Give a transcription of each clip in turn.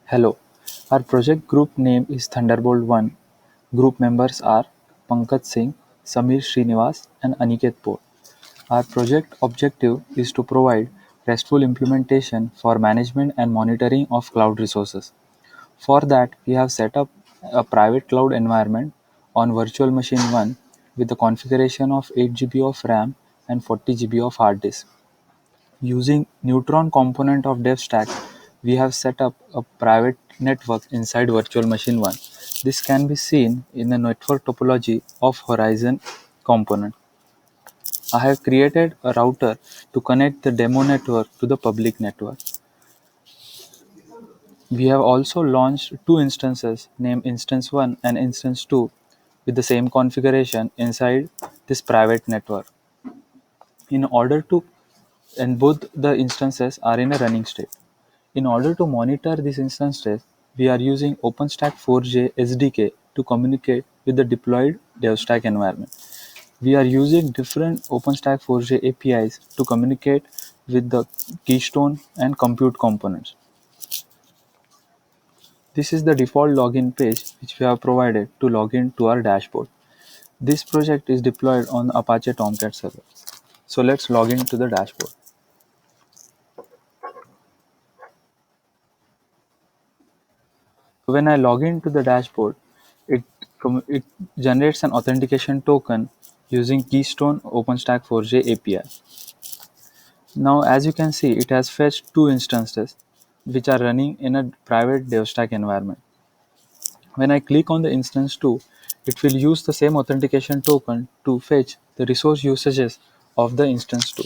Hello, our project group name is Thunderbolt 1. Group members are Pankaj Singh, Samir Srinivas, and Aniket Poor. Our project objective is to provide RESTful implementation for management and monitoring of cloud resources. For that, we have set up a private cloud environment on Virtual Machine 1 with a configuration of 8 GB of RAM and 40 GB of hard disk. Using Neutron component of DevStack, we have set up a private network inside Virtual Machine 1. This can be seen in the network topology of Horizon component. I have created a router to connect the demo network to the public network. We have also launched two instances named Instance 1 and Instance 2 with the same configuration inside this private network. In order to and both the instances are in a running state. In order to monitor these instances, we are using OpenStack 4j SDK to communicate with the deployed DevStack environment. We are using different OpenStack 4j APIs to communicate with the Keystone and Compute components. This is the default login page which we have provided to log in to our dashboard. This project is deployed on Apache Tomcat server. So let's log in to the dashboard. When I log into the dashboard, it it generates an authentication token using Keystone OpenStack 4j API. Now, as you can see, it has fetched two instances which are running in a private DevStack environment. When I click on the instance 2, it will use the same authentication token to fetch the resource usages of the instance 2.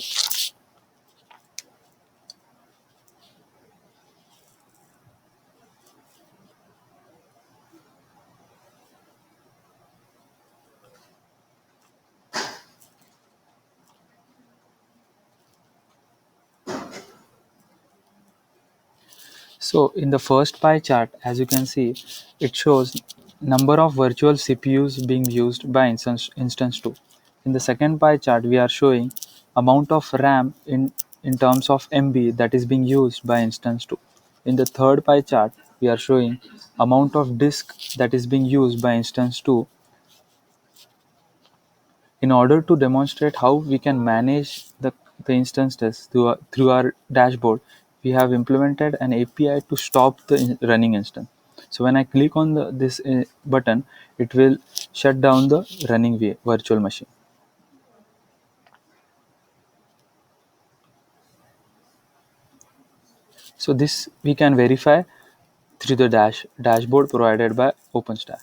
So in the first pie chart, as you can see, it shows number of virtual CPUs being used by instance 2. In the second pie chart, we are showing amount of RAM in terms of MB that is being used by instance 2. In the third pie chart, we are showing amount of disk that is being used by instance 2. In order to demonstrate how we can manage the instances through our dashboard, we have implemented an API to stop the running instance. So when I click on this button, it will shut down the running virtual machine. So this we can verify through the dashboard provided by OpenStack.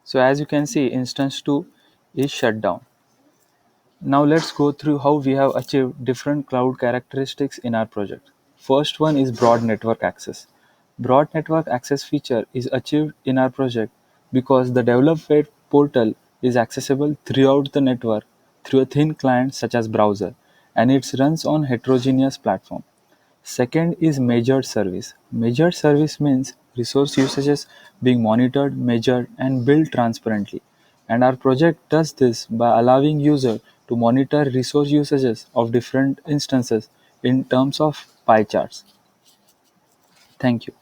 So as you can see, instance 2 is shut down. Now let's go through how we have achieved different cloud characteristics in our project. First one is broad network access. Broad network access feature is achieved in our project because the developer portal is accessible throughout the network through a thin client such as browser, and it runs on heterogeneous platform. Second is measured service. Measured service means resource usages being monitored, measured, and billed transparently. And our project does this by allowing user to monitor resource usages of different instances in terms of pie charts. Thank you.